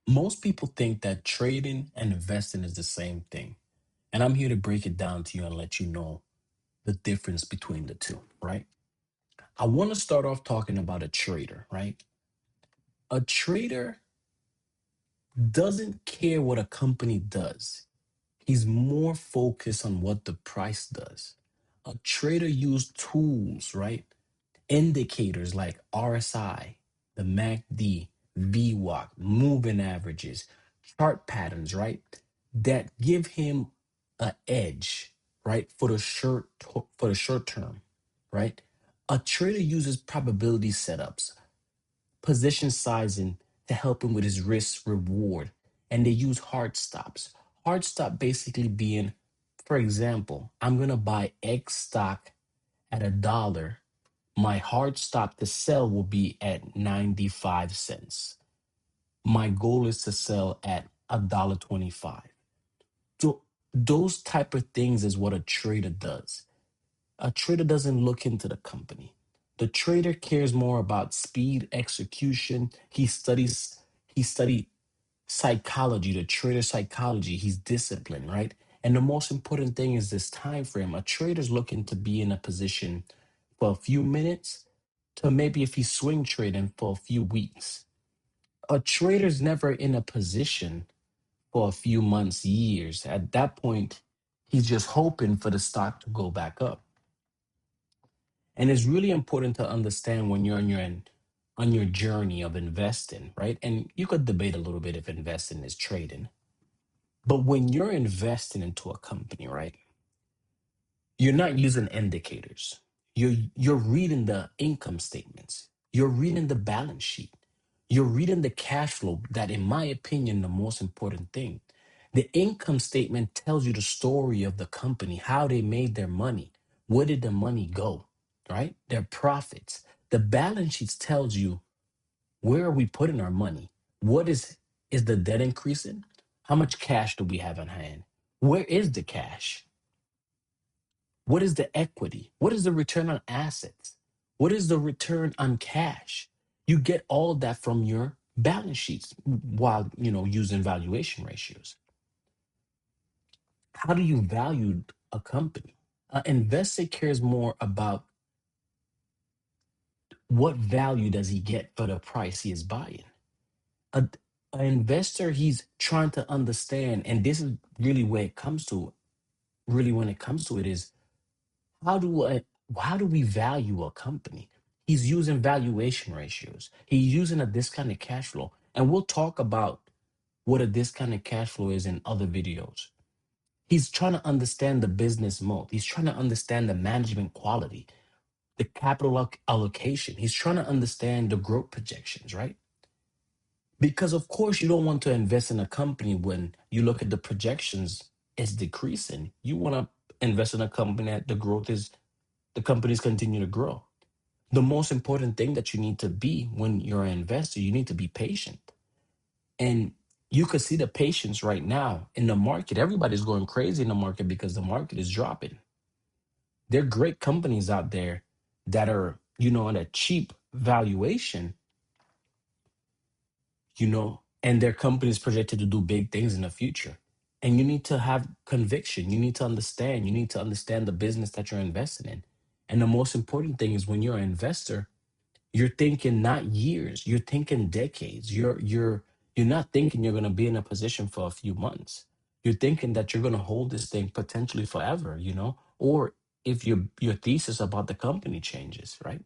Most people think that trading and investing is the same thing. And I'm here to break it down to you and let you know the difference between the two, right? I want to start off talking about a trader, right? A trader doesn't care what a company does. He's more focused on what the price does. A trader uses tools, right? Indicators like RSI, the MACD, VWAP, moving averages, chart patterns, right? That give him an edge, right? For the short term, right? A trader uses probability setups, position sizing to help him with his risk reward, and they use hard stops. Hard stop basically being, for example, I'm gonna buy X stock at $1. My hard stop to sell will be at 95 cents. My goal is to sell at $1.25. So those type of things is what a trader does. A trader doesn't look into the company. The trader cares more about speed, execution. He studied psychology, the trader psychology. He's disciplined, right? And the most important thing is this time frame. A trader's looking to be in a position for a few minutes to maybe if he's swing trading for a few weeks. A trader's never in a position for a few months, years. At that point, he's just hoping for the stock to go back up. And it's really important to understand when you're on your journey of investing, right? And you could debate a little bit if investing is trading. But when you're investing into a company, right? You're not using indicators. You're reading the income statements. You're reading the balance sheet. You're reading the cash flow. That, in my opinion, the most important thing. The income statement tells you the story of the company, how they made their money, where did the money go, right? Their profits. The balance sheets tells you where are we putting our money? What is the debt increasing? How much cash do we have on hand? Where is the cash? What is the equity? What is the return on assets? What is the return on cash? You get all that from your balance sheets while using valuation ratios. How do you value a company? An investor cares more about what value does he get for the price he is buying. A, an investor, he's trying to understand, and this is really where it comes to, really when it comes to it is how do I, how do we value a company? He's using valuation ratios. He's using a discounted cash flow. And we'll talk about what a discounted cash flow is in other videos. He's trying to understand the business mode. He's trying to understand the management quality, the capital allocation. He's trying to understand the growth projections, right? Because of course you don't want to invest in a company when you look at the projections, it's decreasing. You want to invest in a company that the companies continue to grow. The most important thing that you need to be when you're an investor, you need to be patient. And you could see the patience right now in the market. Everybody's going crazy in the market because the market is dropping. There are great companies out there that are, at a cheap valuation, and their companies projected to do big things in the future. And you need to have conviction. You need to understand the business that you're investing in. And the most important thing is when you're an investor, you're thinking not years, you're thinking decades. You're not thinking you're going to be in a position for a few months. You're thinking that you're going to hold this thing potentially forever, or if your thesis about the company changes, right?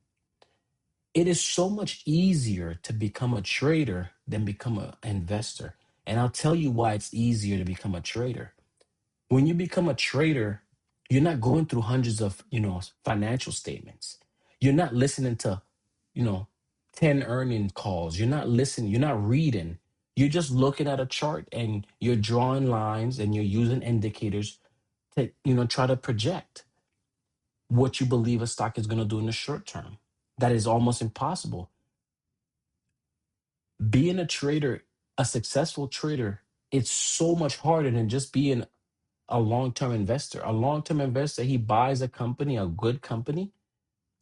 It is so much easier to become a trader than become an investor. And I'll tell you why it's easier to become a trader. When you become a trader, you're not going through hundreds of, financial statements. You're not listening to, you know, 10 earning calls. You're not listening, you're not reading. You're just looking at a chart and you're drawing lines and you're using indicators to, try to project what you believe a stock is going to do in the short term. That is almost impossible. Being a trader, a successful trader, it's so much harder than just being a long-term investor. A long-term investor, he buys a company, a good company,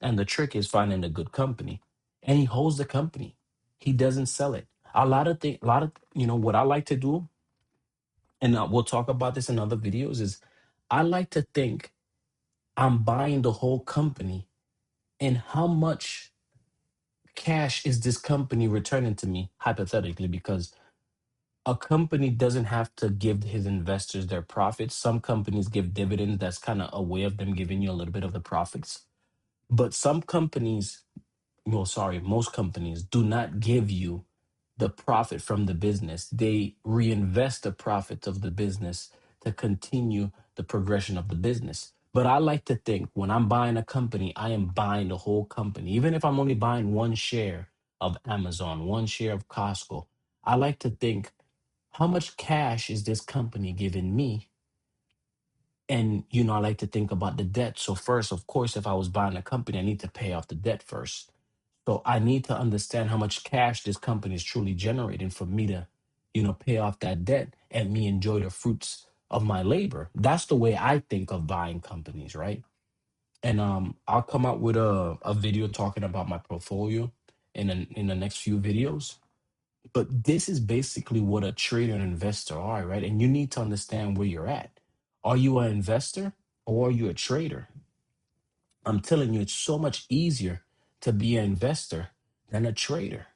and the trick is finding a good company. And he holds the company. He doesn't sell it. a lot of, what I like to do, and we'll talk about this in other videos, is I like to think I'm buying the whole company, and how much cash is this company returning to me, hypothetically, because a company doesn't have to give his investors their profits. Some companies give dividends. That's kind of a way of them giving you a little bit of the profits. But some companies, well, sorry, most companies do not give you the profit from the business. They reinvest the profits of the business to continue the progression of the business. But I like to think when I'm buying a company, I am buying the whole company. Even if I'm only buying one share of Amazon, one share of Costco, I like to think, how much cash is this company giving me? And, I like to think about the debt. So, first, of course, if I was buying a company, I need to pay off the debt first. So I need to understand how much cash this company is truly generating for me to, pay off that debt and me enjoy the fruits of my labor. That's the way I think of buying companies, right? And I'll come out with a video talking about my portfolio in the next few videos. But this is basically what a trader and investor are, right? And you need to understand where you're at. Are you an investor or are you a trader? I'm telling you, it's so much easier to be an investor than a trader.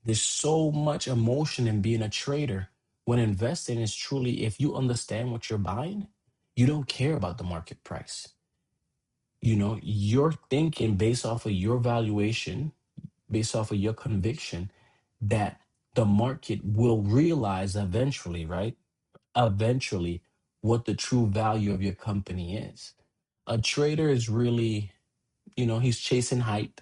There's so much emotion in being a trader. When investing is truly, if you understand what you're buying, you don't care about the market price. You're thinking based off of your valuation, based off of your conviction that the market will realize eventually, right? Eventually, what the true value of your company is. A trader is really, he's chasing hype.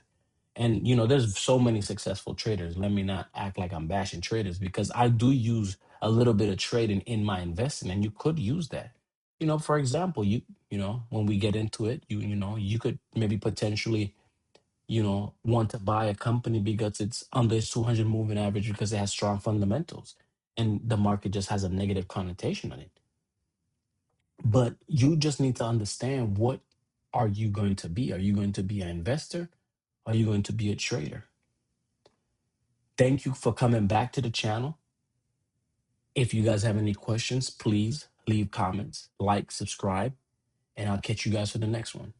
And there's so many successful traders. Let me not act like I'm bashing traders, because I do use a little bit of trading in my investing, and you could use that. For example, when we get into it, you could maybe potentially, want to buy a company because it's under its 200 moving average, because it has strong fundamentals, and the market just has a negative connotation on it. But you just need to understand, what are you going to be? Are you going to be an investor? Are you going to be a trader? Thank you for coming back to the channel. If you guys have any questions, please leave comments, like, subscribe, and I'll catch you guys for the next one.